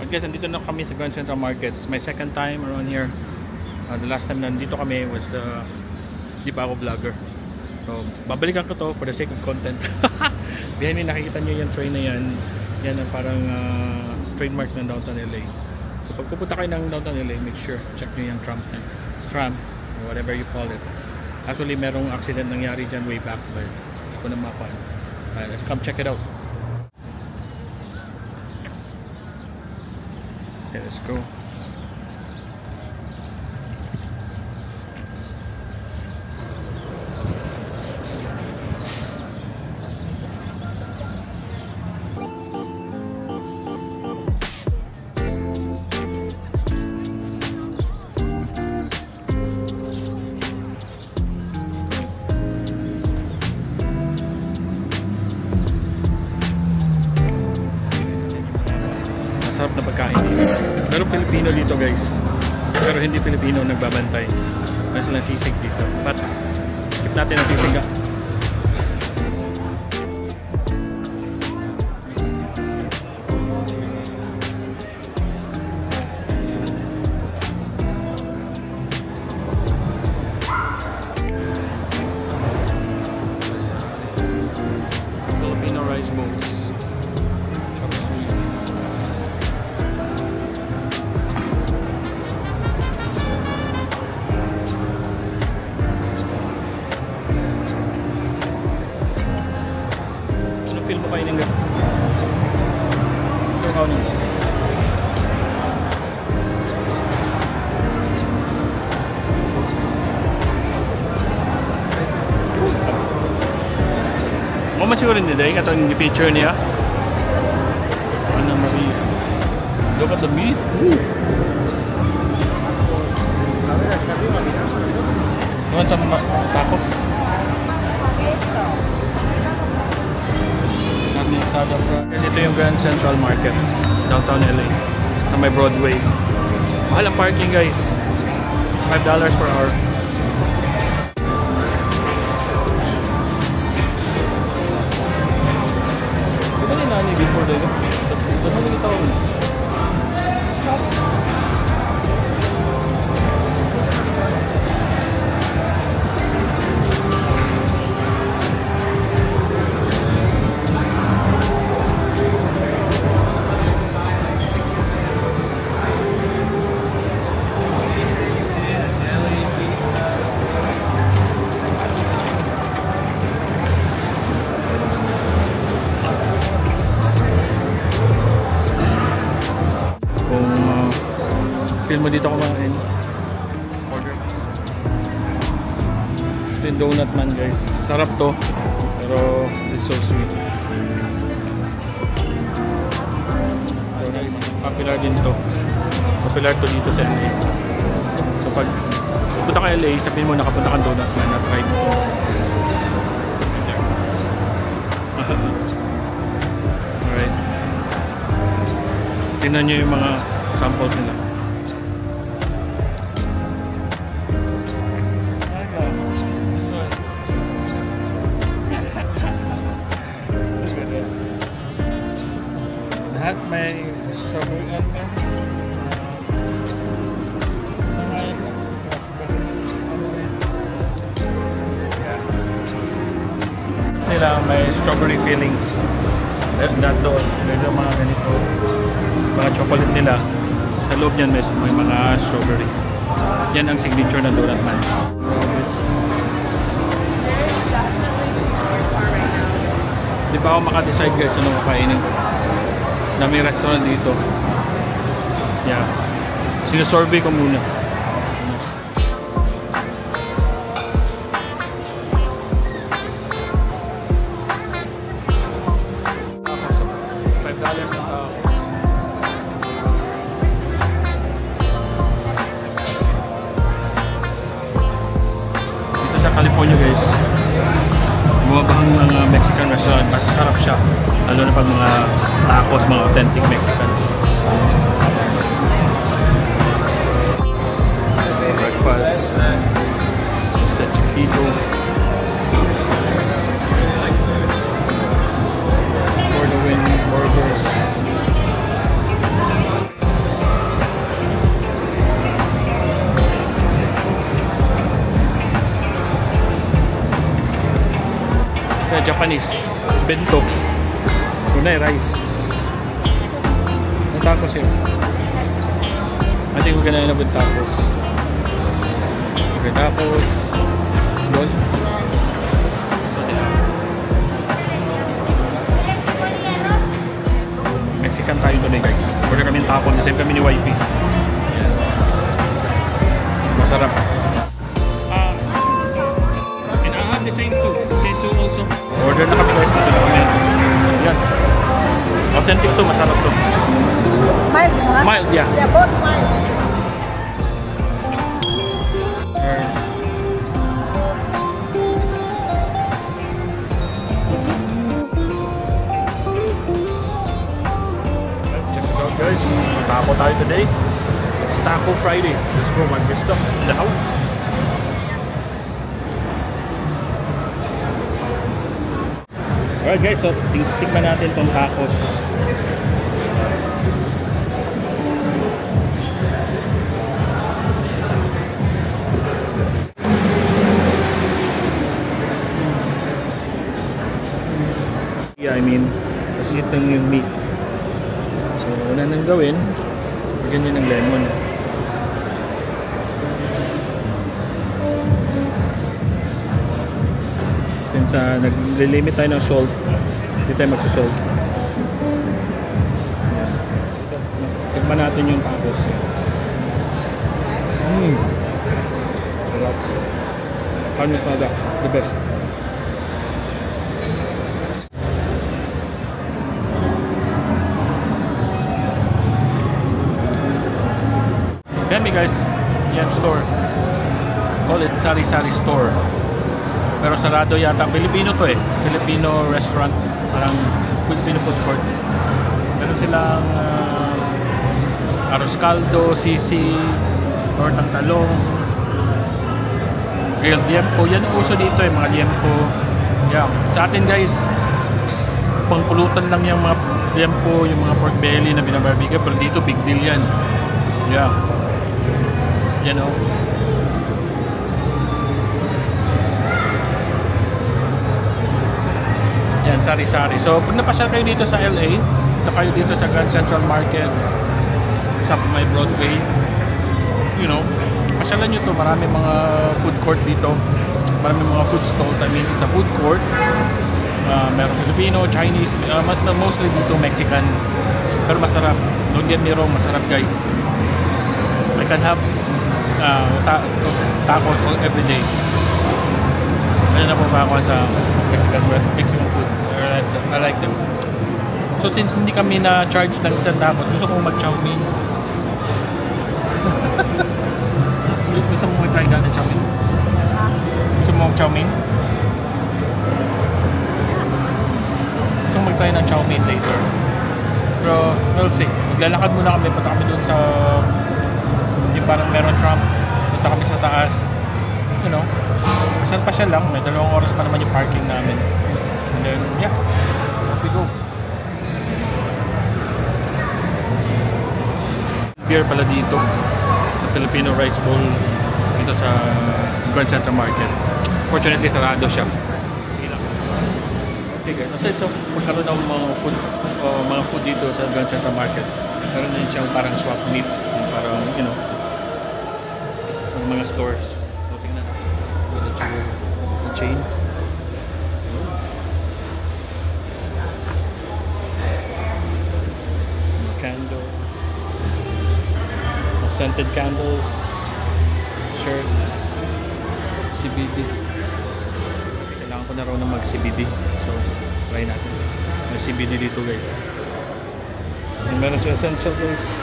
But guys, nandito na kami sa Grand Central Market. It's my second time around here. The last time nandito kami was di pa ako vlogger. So, babalikan ko to for the sake of content. Behind me, nakikita nyo yung train na yan. Yan ang parang trademark ng Downtown LA. So pag pupunta kayo ng Downtown LA, make sure check nyo yung tram or whatever you call it. Actually, merong accident nangyari dyan way back, but hindi ko na mapan. Let's come check it out. Okay, let's go. Masarap na pagkain. Merong Filipino dito guys. Pero hindi Filipino nagbabantay. May silang sisig dito. But skip natin ang sisig. Filipino rice bowls. Feel mo kayo ng ito kao nito. Mo siguro hindi dahil katong feature niya. Ano Maria? Look at the meat. You want some tacos? Ito yung Grand Central Market, Downtown LA, sa may Broadway. Mahal ang parking guys, $5 per hour. Diba ni nani before dito? Diba ni tao? Feel mo dito kumain. Order. Ito yung donut man guys. Sarap to. Pero it's so sweet. So guys, popular din to. Popular to dito sa LA. So pag punta ka LA, sabihin mo nakapunta kang donut man at try dito. Alright. Tingnan nyo yung mga samples nila. Lahat may strawberry and sila may strawberry fillings. That doon, medyo mga ganito. Mga chocolate nila. Sa loob niyan may mga strawberry. Yan ang signature ng donut man. Di pa ako makadecide guys ano kakainin ko. Daming restaurant dito. Yeah. Sinusurvey ko muna. $5 na tao. Dito sa California guys, bumabahang mga Mexican restaurant, masasarap siya. Lalo na pag mga tacos, mga authentic Mexican. Breakfast. Sa Chiquito. For the win burgers. Japanese. Bento. Unay rice. The tacos here. I think we're gonna end up with tacos. Okay, tacos. Yun. So, Mexican tayo today, guys. Order kami ng taco. Same kami ni wifey. Masarap. And I have the same food. K2 also. Order na kami, guys. Dito na kami. Yan. Authentic to. Masarap to. Mild, huh? Mild, yeah. Yeah, both mild. Check it out, guys. Taco tayo today. It's Taco Friday. Let's go, man. Get stuff in the house. Alright, guys. So, tikman natin tong tacos. I mean, kasi ito yung meat. So, una nang gawin, bigyan nyo ng lemon. Since nag-limit tayo ng salt, hindi tayo magsusalt. Tikman natin yung tacos. Sarap. Ano talaga? The best. Yan guys, yan store. Call it Sari Sari Store. Pero sarado yata. Filipino to eh. Filipino restaurant. Parang Filipino food court. Meron silang arroz caldo, sisi, tortang talong, grilled liempo. Yan ang uso dito eh, mga liempo. Yeah. Sa atin guys, pangpulutan lang yung mga liempo, yung mga pork belly na binabarbecue. Pero dito big deal yan. Yeah. Yan o. Yan, sari-sari. So, pag napasyal kayo dito sa LA, ito kayo dito sa Grand Central Market, sa may Broadway, you know, pasyalan nyo to. Marami mga food court dito. Marami mga food stalls. I mean, it's a food court. Meron Filipino, Chinese, mostly dito Mexican. Pero masarap. Don't get me wrong, masarap guys. I can have tacos all every day. Kaya na po ba ako sa Mexican food. I like them. So since hindi kami na-charge ng isang tacos, gusto kong mag-chow mein. Gusto mo mag-try ng chow mein? Gusto mo mag-chow mein? Gusto mo mag-try ng chow mein later. Pero we'll see. Maglalakad muna kami. Punta kami dun sa yung parang meron Trump. Punta kami sa taas. You know, saan pa siya lang. May 2 oras pa naman yung parking namin. And then, yeah. Off we go. Beer pala dito. Sa Filipino Rice Bowl. Dito sa Grand Central Market. Fortunately, sarado siya. Okay guys. Aside sa magkaroon ng mga food dito sa Grand Central Market, meron din siyang parang swap meet. Parang, you know, mga stores. So, tingnan natin. The chain. Candle. Scented candles. Shirts. CBD. Kailangan ko na raw na mag-CBD. So, try natin. May CBD dito guys. And meron siya essential guys.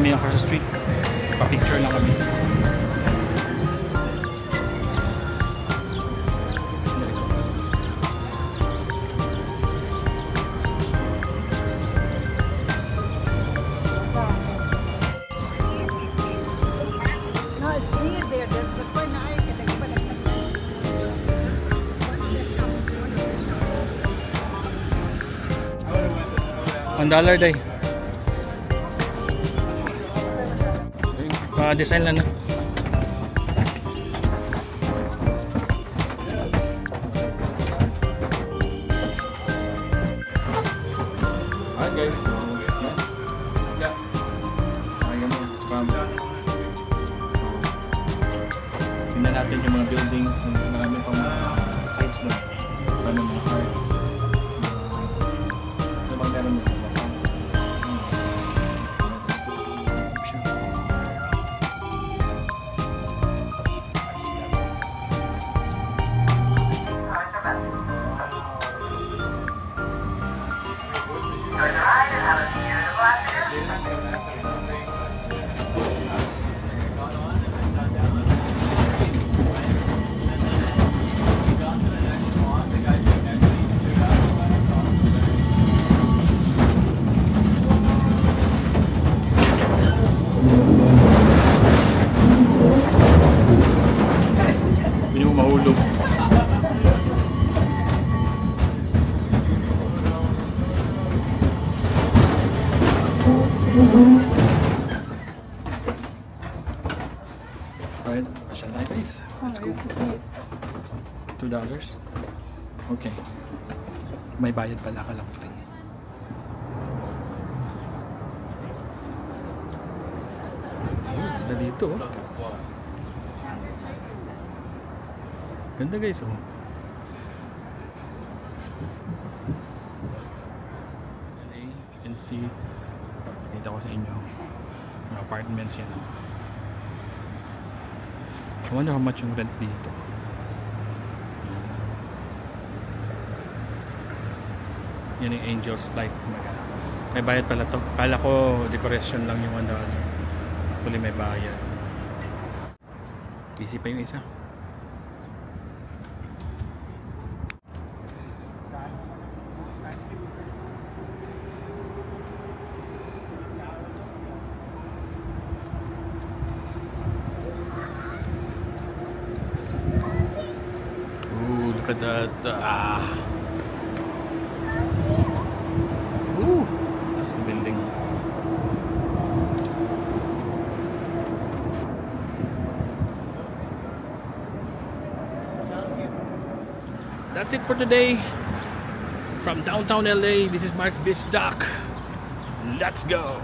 kami across the street. Pa-picture lang kami. No, it's clear there. That's why na ay $1 day. Design lang na. Alright guys, so yeah. Ayan mo, spam. Tingnan natin yung mga buildings, marami pang mga sites na. Marami mga hearts. Ano bang meron dito? Hindi mo mahulog. Alright, saan tayo guys? Let's go. $2. Okay. May bayad pala ka lang free. Ganda dito oh. Ganda guys oh. You can see, kita ko sa inyo mga apartments yan oh. I wonder how much yung rent dito. Yan yung Angel's Flight. May bayad pala to. Kala ko decoration lang yung $1. Actually may bayad. Busy pa yung isa. Look at that. Ooh, that's the building. That's it for today. From downtown LA, this is Mark Bisdock. Let's go.